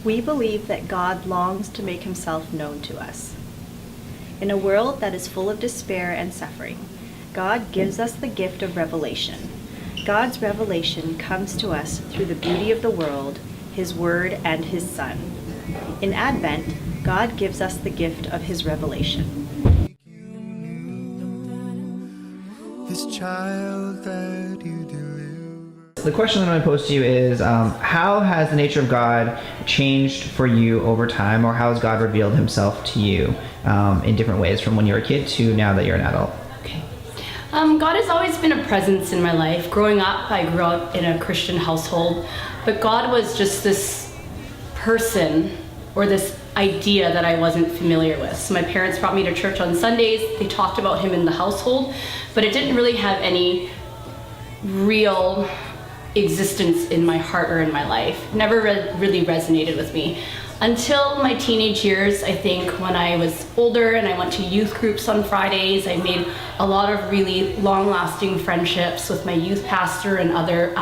We believe that God longs to make himself known to us. In a world that is full of despair and suffering, God gives us the gift of revelation. God's revelation comes to us through the beauty of the world, his word, and his Son. In Advent, God gives us the gift of his revelation. This child that you deliver. The question that I'm going to pose to you is, how has the nature of God changed for you over time, or how has God revealed himself to you in different ways from when you were a kid to now that you're an adult? Okay. God has always been a presence in my life. Growing up, I grew up in a Christian household, but God was just this person or this idea that I wasn't familiar with. So my parents brought me to church on Sundays. They talked about him in the household, but it didn't really have any real existence in my heart or in my life. Never really resonated with me until my teenage years. I think when I was older and I went to youth groups on Fridays, I made a lot of really long-lasting friendships with my youth pastor and other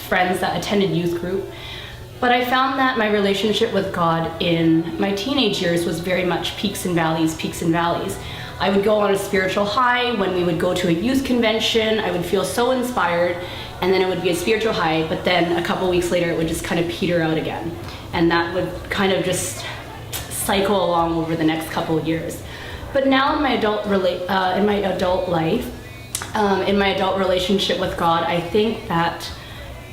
friends that attended youth group. But I found that my relationship with God in my teenage years was very much peaks and valleys, peaks and valleys. I would go on a spiritual high when we would go to a youth convention. I would feel so inspired, and then it would be a spiritual high, but then a couple weeks later it would just kind of peter out again. And that would kind of just cycle along over the next couple of years. But now in my adult life, in my adult relationship with God, I think that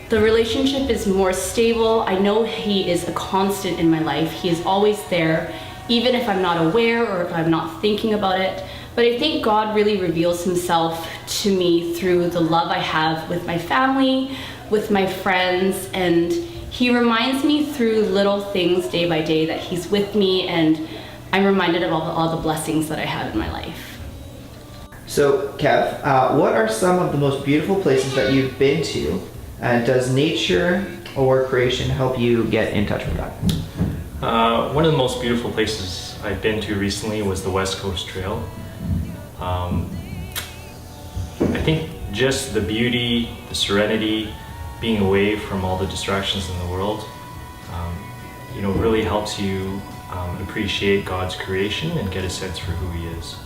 the relationship is more stable. I know he is a constant in my life. He is always there, even if I'm not aware or if I'm not thinking about it. But I think God really reveals himself to me through the love I have with my family, with my friends, and he reminds me through little things day by day that he's with me, and I'm reminded of all the blessings that I have in my life. So, Kev, what are some of the most beautiful places that you've been to, and does nature or creation help you get in touch with God? One of the most beautiful places I've been to recently was the West Coast Trail. I think just the beauty, the serenity, being away from all the distractions in the world, really helps you appreciate God's creation and get a sense for who he is.